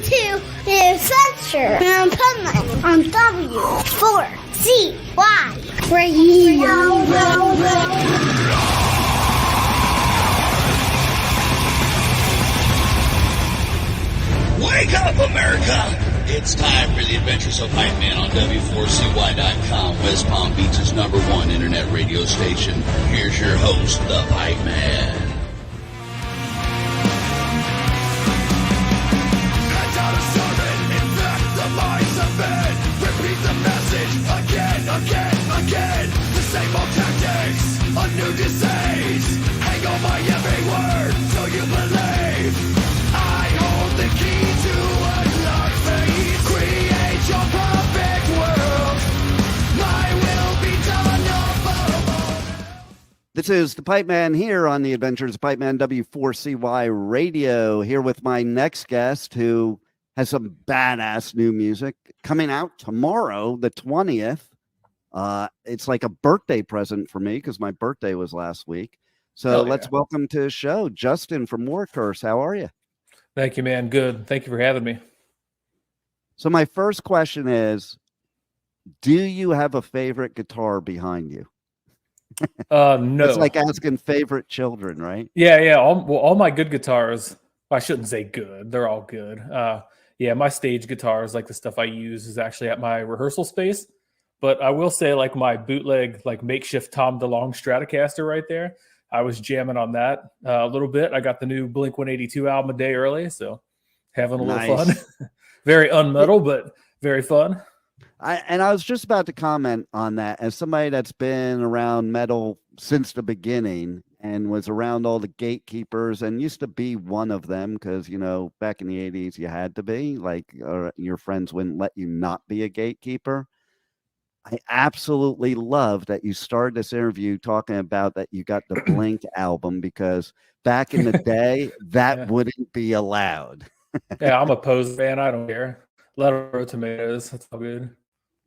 to the Adventures of Pipeman on W4CY Radio. Wake up, America! It's time for the Adventures of Pipeman on W4CY.com, West Palm Beach's #1 internet radio station. Here's your host, the Pipeman. Repeat the message again. The same old tactics, a new disease. Hang on my every word till you believe. I hold the key to unlock faith. Create your perfect world. My will be done. This is the Pipeman here on the Adventures of Pipeman W4CY Radio. Here with my next guest who has some badass new music coming out tomorrow, the 20th. It's like a birthday present for me because my birthday was last week. So let's welcome to the show, Justin from Warcurse. How are you? Thank you, man. Good. Thank you for having me. So my first question is, do you have a favorite guitar behind you? No. It's like asking favorite children, right? Yeah. All my good guitars, I shouldn't say good. They're all good. Yeah, my stage guitars, like the stuff I use, is actually at my rehearsal space. But I will say, like my bootleg, like makeshift Tom DeLonge Stratocaster right there, I was jamming on that a little bit. I got the new Blink-182 album a day early, so having a little fun. Very unmetal, but very fun. I was just about to comment on that. As somebody that's been around metal since the beginning and was around all the gatekeepers and used to be one of them because, you know, back in the 80s, you had to be, like, your friends wouldn't let you not be a gatekeeper. I absolutely love that you started this interview talking about that you got the Blink album, because back in the day, that wouldn't be allowed. Yeah, I'm a Pose fan. I don't care. Let her grow tomatoes. That's all good.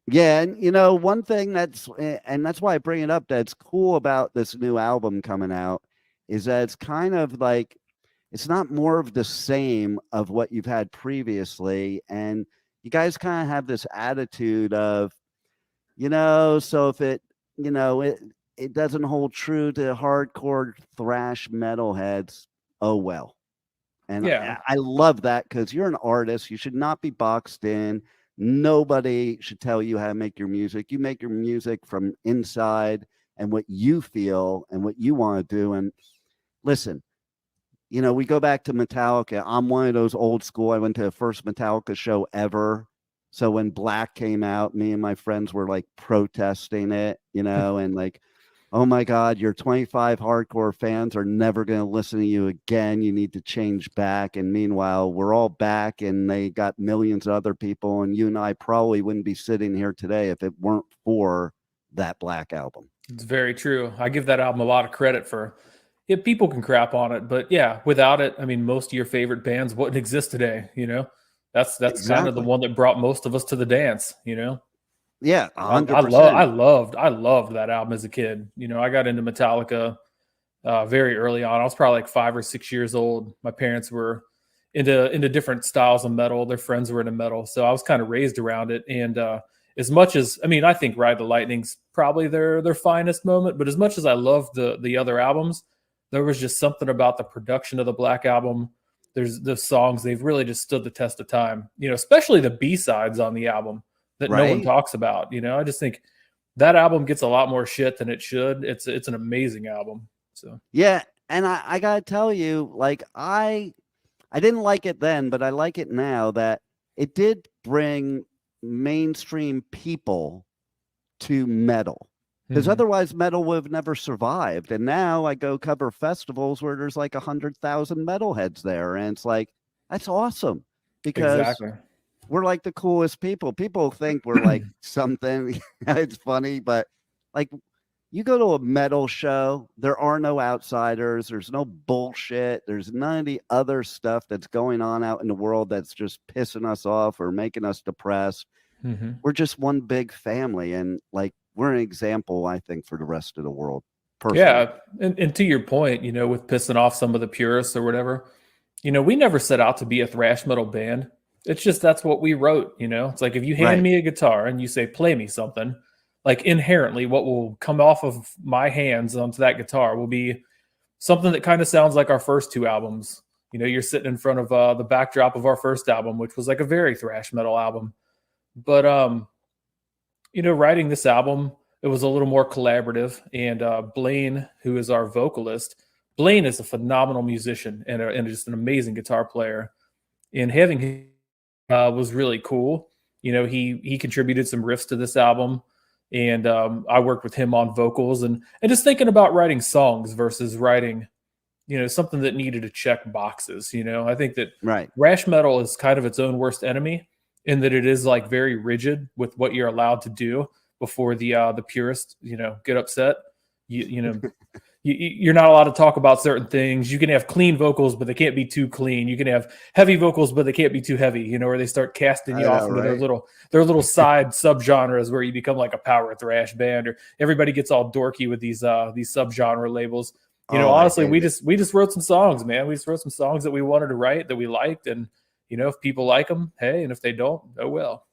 Yeah, and you know, one thing that's why I bring it up, that's cool about this new album coming out, is that it's kind of like, it's not more of the same of what you've had previously, and you guys kind of have this attitude of, you know, so if it, you know, it doesn't hold true to hardcore thrash metalheads, oh well. And I love that, because you're an artist. You should not be boxed in. Nobody should tell you how to make your music. You make your music from inside and what you feel and what you want to do. And listen, you know, we go back to Metallica. I'm one of those old school. I went to the first Metallica show ever. So when Black came out, me and my friends were like protesting it, you know, and like, oh my God, your 25 hardcore fans are never going to listen to you again. You need to change back. And meanwhile, we're all back and they got millions of other people. And you and I probably wouldn't be sitting here today if it weren't for that Black album. It's very true. I give that album a lot of credit for it. People can crap on it, but yeah, without it, I mean, most of your favorite bands wouldn't exist today. You know, that's exactly. Kind of the one that brought most of us to the dance, you know? Yeah, 100%. I loved that album as a kid. You know, I got into Metallica very early on. I was probably like 5 or 6 years old. My parents were into different styles of metal. Their friends were into metal, so I was kind of raised around it. And as much as, I mean, I think Ride the Lightning's probably their finest moment. But as much as I loved the other albums, there was just something about the production of the Black album. There's the songs, they've really just stood the test of time. You know, especially the B-sides on the album that no one talks about. You know, I just think that album gets a lot more shit than it should. It's an amazing album. So yeah, and I gotta tell you, like, I didn't like it then, but I like it now, that it did bring mainstream people to metal, because otherwise metal would have never survived. And now I go cover festivals where there's like 100,000 metalheads there, and it's like, that's awesome, because we're like the coolest people. People think we're like something. It's funny, but like, you go to a metal show, there are no outsiders. There's no bullshit. There's none of the other stuff that's going on out in the world that's just pissing us off or making us depressed. We're just one big family. And like, we're an example, I think, for the rest of the world. Personally. Yeah. And to your point, you know, with pissing off some of the purists or whatever, you know, we never set out to be a thrash metal band. It's just, that's what we wrote, you know? It's like, if you hand Right. me a guitar and you say, play me something, like inherently what will come off of my hands onto that guitar will be something that kind of sounds like our first two albums. You know, you're sitting in front of the backdrop of our first album, which was like a very thrash metal album. But, you know, writing this album, it was a little more collaborative. And Blaine, who is our vocalist, Blaine is a phenomenal musician and just an amazing guitar player. And having him was really cool. You know, he contributed some riffs to this album, and I worked with him on vocals and just thinking about writing songs versus writing, you know, something that needed to check boxes. You know, I think that Right. thrash metal is kind of its own worst enemy in that it is like very rigid with what you're allowed to do before the purists, you know, get upset. You know. You're not allowed to talk about certain things. You can have clean vocals, but they can't be too clean. You can have heavy vocals, but they can't be too heavy, you know, or they start casting you off into their little side subgenres where you become like a power thrash band, or everybody gets all dorky with these subgenre labels. You know, honestly, we just wrote some songs, man. We just wrote some songs that we wanted to write, that we liked. And, you know, if people like them, hey, and if they don't, oh well.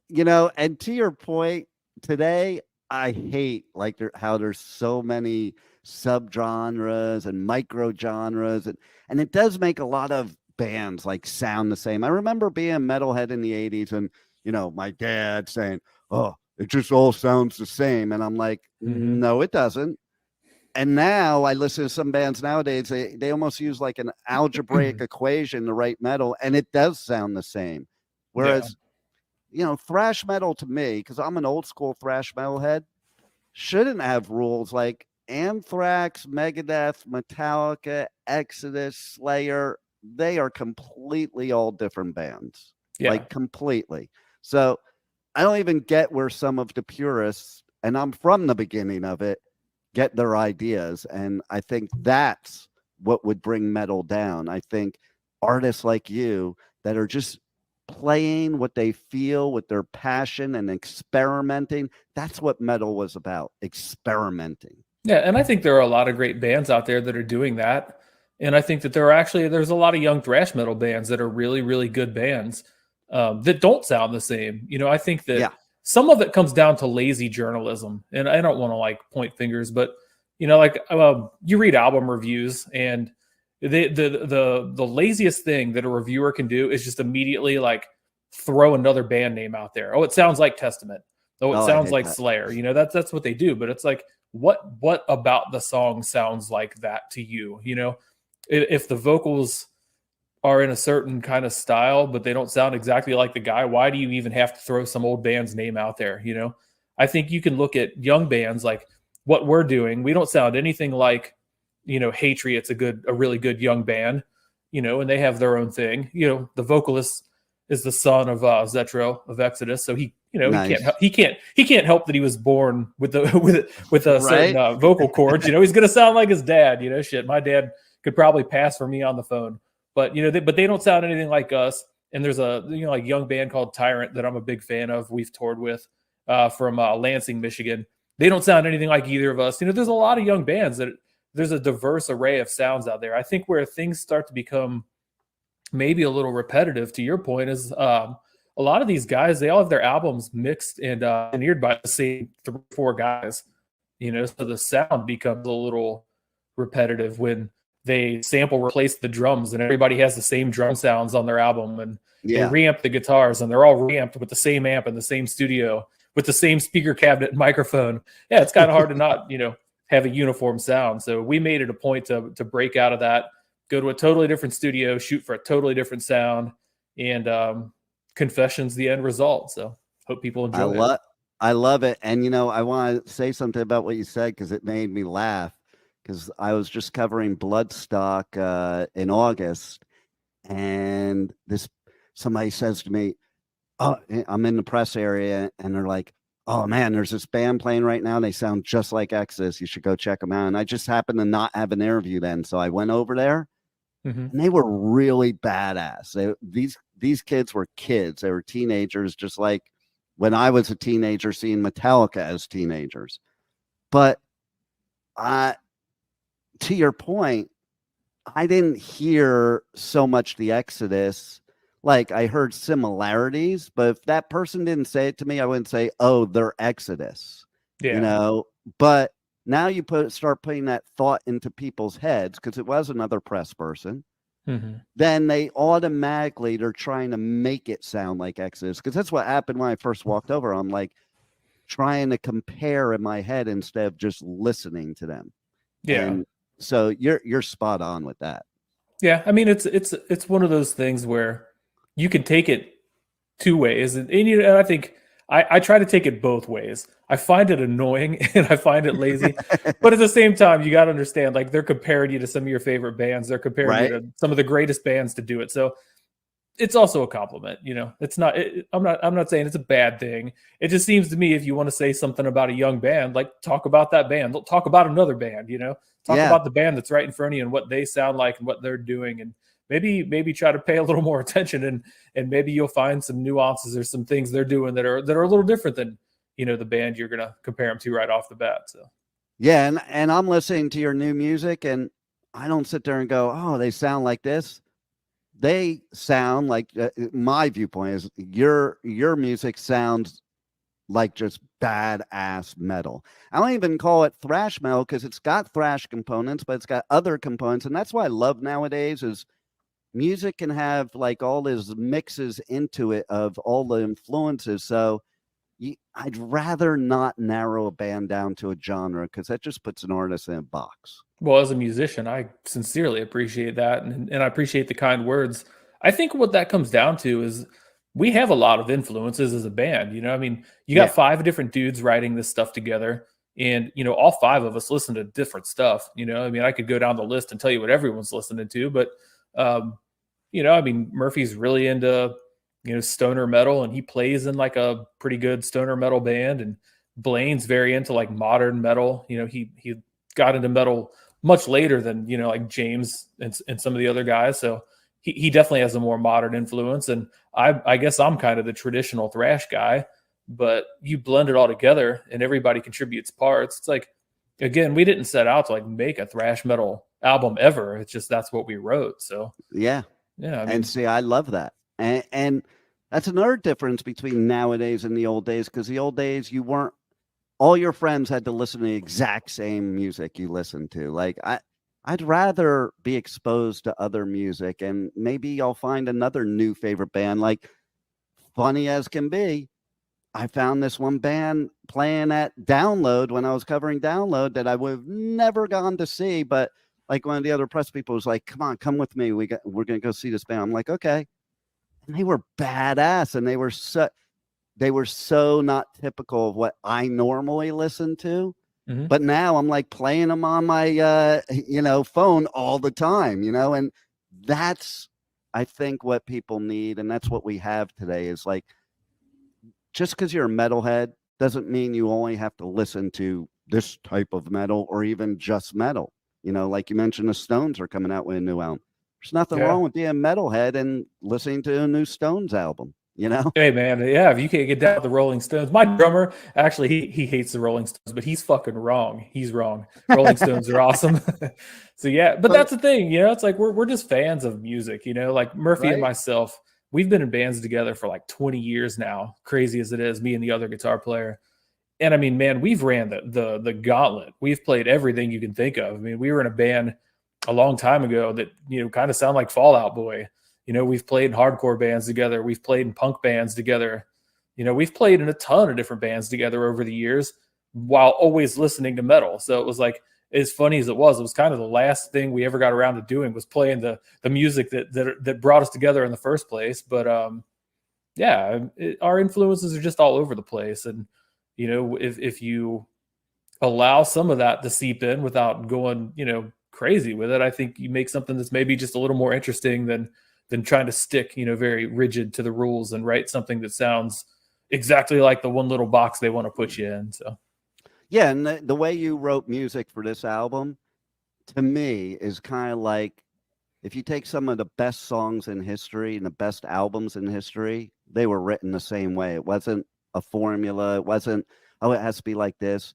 You know, and to your point, today, I hate like how there's so many subgenres and micro genres, and it does make a lot of bands like sound the same. I remember being a metalhead in the 80s, and you know, my dad saying, "Oh, it just all sounds the same," and I'm like, "No, it doesn't." And now I listen to some bands nowadays, they almost use like an algebraic equation to write metal, and it does sound the same. Whereas, you know, thrash metal to me, because I'm an old school thrash metal head, shouldn't have rules like Anthrax, Megadeth, Metallica, Exodus, Slayer. They are completely all different bands. Like completely. So I don't even get where some of the purists, and I'm from the beginning of it, get their ideas. And I think that's what would bring metal down. I think artists like you that are just playing what they feel with their passion and experimenting, that's what metal was about, experimenting. Yeah, and I think there are a lot of great bands out there that are doing that. And I think that there's a lot of young thrash metal bands that are really, really good bands that don't sound the same. You know, I think that some of it comes down to lazy journalism. And I don't want to like point fingers, but you know, like you read album reviews, and the laziest thing that a reviewer can do is just immediately like throw another band name out there. Oh, it sounds like Testament. Oh, it sounds like Slayer. You know, that's what they do. But it's like, what about the song sounds like that to you? You know, if the vocals are in a certain kind of style, but they don't sound exactly like the guy, why do you even have to throw some old band's name out there? You know, I think you can look at young bands like what we're doing. We don't sound anything like, you know, Hatriot's a really good young band, you know, and they have their own thing. You know, the vocalist is the son of Zetro of Exodus, so he, you know, he can't help that he was born with a certain vocal cords. You know, he's gonna sound like his dad. You know, shit, my dad could probably pass for me on the phone, but you know, they don't sound anything like us. And there's a, you know, like young band called Tyrant that I'm a big fan of. We've toured with from Lansing, Michigan. They don't sound anything like either of us. You know, there's a lot of young bands that there's a diverse array of sounds out there. I think where things start to become maybe a little repetitive, to your point, is a lot of these guys, they all have their albums mixed and engineered by the same 3 or 4 guys, you know, so the sound becomes a little repetitive when they sample replace the drums and everybody has the same drum sounds on their album, and they reamp the guitars and they're all reamped with the same amp in the same studio with the same speaker cabinet and microphone. Yeah, it's kind of hard to not, you know, have a uniform sound. So we made it a point to break out of that, go to a totally different studio, shoot for a totally different sound, and Confession's the end result. So hope people enjoy it. I love it. And, you know, I want to say something about what you said because it made me laugh, because I was just covering Bloodstock in August, and somebody says to me, oh, I'm in the press area, and they're like, oh man, there's this band playing right now. They sound just like Exodus. You should go check them out. And I just happened to not have an interview then. So I went over there, and they were really badass. These kids were kids. They were teenagers, just like when I was a teenager seeing Metallica as teenagers. But to your point, I didn't hear so much the Exodus like I heard similarities, but if that person didn't say it to me, I wouldn't say, "Oh, they're Exodus," you Yeah. know. But now you start putting that thought into people's heads because it was another press person. Hmm. Then they're trying to make it sound like Exodus because that's what happened when I first walked over. I'm like trying to compare in my head instead of just listening to them. Yeah. And so you're spot on with that. Yeah. I mean, it's one of those things where you can take it two ways, and I think I try to take it both ways. I find it annoying and I find it lazy, but at the same time, you got to understand, like they're comparing you to some of your favorite bands. They're comparing you Right. to some of the greatest bands to do it. So it's also a compliment. It's not. I'm not saying it's a bad thing. It just seems to me if you want to say something about a young band, like talk about that band. Talk about another band. Talk Yeah. about the band that's right in front of you and what they sound like and what they're doing, and maybe try to pay a little more attention, and maybe you'll find some nuances or some things they're doing that are a little different than the band you're gonna compare them to right off the bat. So Yeah, and I'm listening to your new music, and I don't sit there and go, "Oh, they sound like this." They sound like my viewpoint is your music sounds like just badass metal. I don't even call it thrash metal because it's got thrash components, but it's got other components, and that's what I love nowadays is music can have like all these mixes into it of all the influences. So I'd rather not narrow a band down to a genre because that just puts an artist in a box. well, as a musician, I sincerely appreciate that, and I appreciate the kind words. I think what that comes down to is we have a lot of influences as a band. I mean, you got Yeah. 5 different dudes writing this stuff together, and all 5 of us listen to different stuff. I mean, I could go down the list and tell you what everyone's listening to, but I mean, Murphy's really into stoner metal, and he plays in like a pretty good stoner metal band, and Blaine's very into like modern metal. He got into metal much later than like James and some of the other guys, so he definitely has a more modern influence. And I guess I'm kind of the traditional thrash guy, but you blend it all together and everybody contributes parts. It's like, again, we didn't set out to like make a thrash metal album ever. It's just that's what we wrote. So Yeah. yeah, I mean, And see, I love that. And that's another difference between nowadays and the old days because the old days, all your friends had to listen to the exact same music you listened to. Like, I'd rather be exposed to other music and maybe I'll find another new favorite band. Like, funny as can be, I found this one band playing at Download when I was covering Download that I would have never gone to see, but like one of the other press people was like, "Come on, come with me. We're gonna go see this band." I'm like, "Okay." And they were badass, and they were so not typical of what I normally listen to. mhm. But now I'm like playing them on my phone all the time, and that's I think what people need, and that's what we have today is like just because you're a metalhead doesn't mean you only have to listen to this type of metal or even just metal. Like you mentioned, the Stones are coming out with a new album. There's nothing Yeah. wrong with being a metalhead and listening to a new Stones album, Hey man, yeah, if you can't get down with the Rolling Stones, my drummer actually he hates the Rolling Stones, but he's fucking wrong. He's wrong. Rolling Stones are awesome. So yeah, but that's the thing, it's like we're just fans of music, like Murphy and Right. myself, we've been in bands together for like 20 years now, crazy as it is, me and the other guitar player. And I mean, man, we've ran the gauntlet. We've played everything you can think of. I mean, we were in a band a long time ago that, kind of sound like Fall Out Boy. We've played in hardcore bands together. We've played in punk bands together. We've played in a ton of different bands together over the years while always listening to metal. So it was like, as funny as it was kind of the last thing we ever got around to doing was playing the music that brought us together in the first place. But our influences are just all over the place. And, if you allow some of that to seep in without going, crazy with it, I think you make something that's maybe just a little more interesting than trying to stick, very rigid to the rules and write something that sounds exactly like the one little box they want to put you in. So, Yeah, and the way you wrote music for this album, to me, is kind of like if you take some of the best songs in history and the best albums in history, they were written the same way. It wasn't a formula. It wasn't, oh, it has to be like this.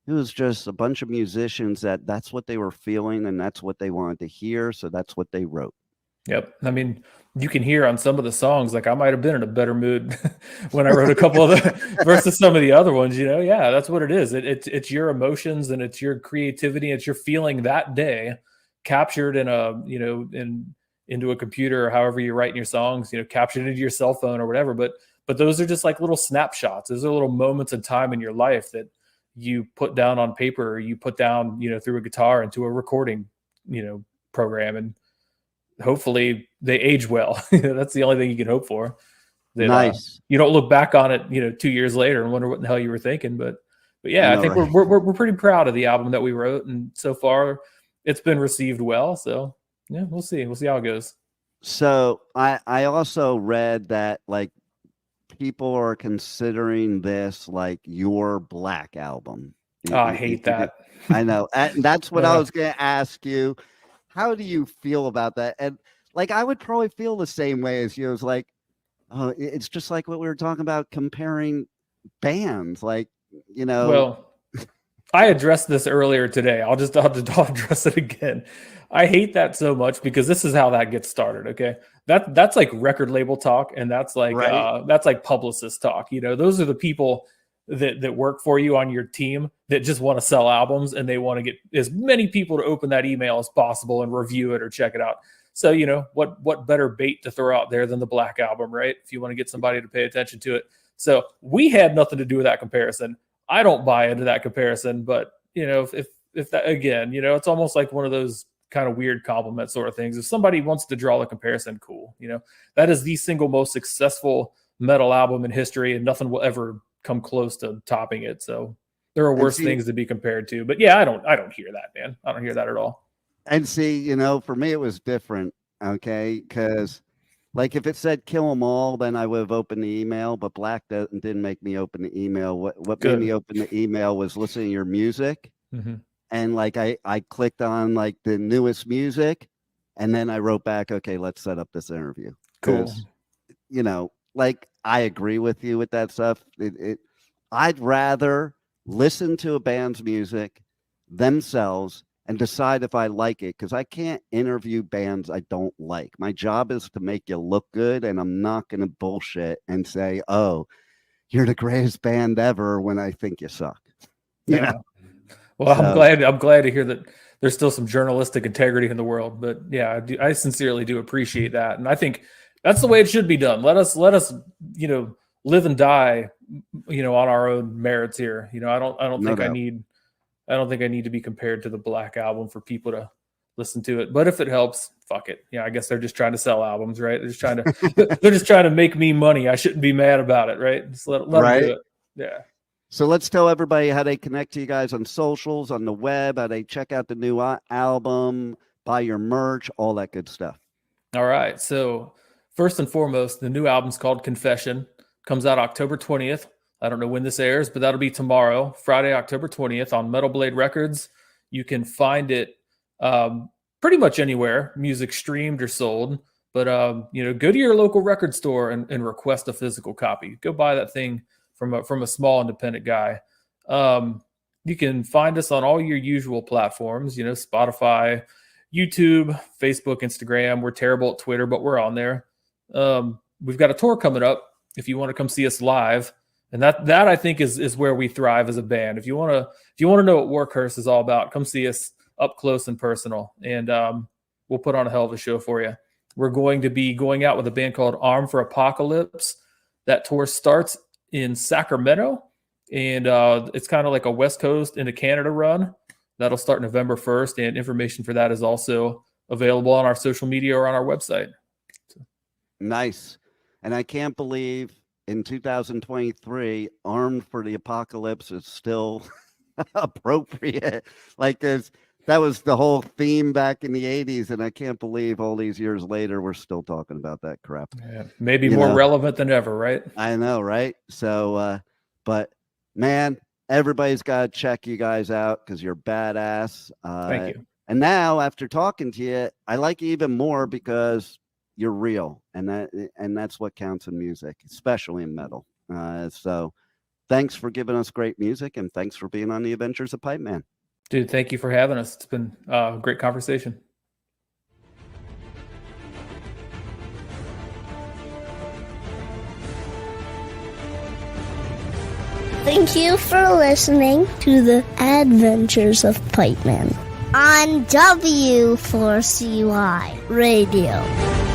It was just a bunch of musicians that's what they were feeling and that's what they wanted to hear. So that's what they wrote. Yep. I mean, you can hear on some of the songs, like I might have been in a better mood when I wrote a couple of the versus some of the other ones, Yeah, that's what it is. It's your emotions and it's your creativity. It's your feeling that day captured in into a computer, or however you're writing your songs, captured into your cell phone or whatever. But those are just like little snapshots. Those are little moments in time in your life that you put down on paper, or you put down, through a guitar into a recording, program, and hopefully they age well. That's the only thing you can hope for. That, Nice. You don't look back on it, 2 years later and wonder what the hell you were thinking. But yeah, I think right. we're pretty proud of the album that we wrote, and so far it's been received well. So yeah, we'll see how it goes. So I also read that like people are considering this like your Black album. I hate that. I know. And that's what I was going to ask you. How do you feel about that? And like, I would probably feel the same way as you. It's like, oh, it's just like what we were talking about comparing bands. Like, Well, I addressed this earlier today. I'll address it again. I hate that so much because this is how that gets started. Okay. That's like record label talk. And that's like, right. That's like publicist talk. Those are the people that work for you on your team that just want to sell albums, and they want to get as many people to open that email as possible and review it or check it out. So, what better bait to throw out there than the Black album, right? If you want to get somebody to pay attention to it. So we had nothing to do with that comparison. I don't buy into that comparison, but if that, again, it's almost like one of those kind of weird compliment sort of things. If somebody wants to draw the comparison, cool. That is the single most successful metal album in history, and nothing will ever come close to topping it. So there are worse things to be compared to. But yeah, I don't hear that, man. I don't hear that at all. And see, for me it was different. Okay, because like if it said kill them all, then I would have opened the email. But Black didn't make me open the email. What made me open the email was listening to your music. Mm-hmm. And like I clicked on like the newest music, and then I wrote back, okay, let's set up this interview. Cool. Like I agree with you with that stuff. I'd rather listen to a band's music themselves and decide if I like it, because I can't interview bands I don't like. My job is to make you look good, and I'm not going to bullshit and say, oh, you're the greatest band ever when I think you suck. Yeah. Well, so, I'm glad to hear that there's still some journalistic integrity in the world. But yeah, I sincerely do appreciate that. And I think that's the way it should be done. Let us, live and die, on our own merits here. I don't think I need to be compared to the Black album for people to listen to it. But if it helps, fuck it. Yeah, I guess they're just trying to sell albums, right? They're just trying to make me money. I shouldn't be mad about it, right? Just let them do it. Yeah. So let's tell everybody how they connect to you guys on socials, on the web, how they check out the new album, buy your merch, all that good stuff. All right. So first and foremost, the new album's called Confession. Comes out October 20th. I don't know when this airs, but that'll be tomorrow, Friday, October 20th on Metal Blade Records. You can find it pretty much anywhere music streamed or sold. But, go to your local record store and request a physical copy. Go buy that thing from a small independent guy. You can find us on all your usual platforms, Spotify, YouTube, Facebook, Instagram. We're terrible at Twitter, but we're on there. We've got a tour coming up if you want to come see us live. And that I think is where we thrive as a band. If you want to know what Workhorse is all about, come see us up close and personal. And we'll put on a hell of a show for you. We're going to be going out with a band called Armed for Apocalypse. That tour starts in Sacramento, and it's kind of like a West Coast into Canada run. That'll start November 1st, and information for that is also available on our social media or on our website. Nice. And I can't believe in 2023, Armed for the Apocalypse is still appropriate. Like that was the whole theme back in the 80s, and I can't believe all these years later we're still talking about that crap. Yeah, maybe more relevant than ever, right? I know, right? So, but man, everybody's got to check you guys out because you're badass. Thank you. And now, after talking to you, I like you even more because you're real, and that's what counts in music, especially in metal. So, thanks for giving us great music, and thanks for being on the Adventures of Pipeman. Dude, thank you for having us. It's been a great conversation. Thank you for listening to the Adventures of Pipeman on W4CY Radio.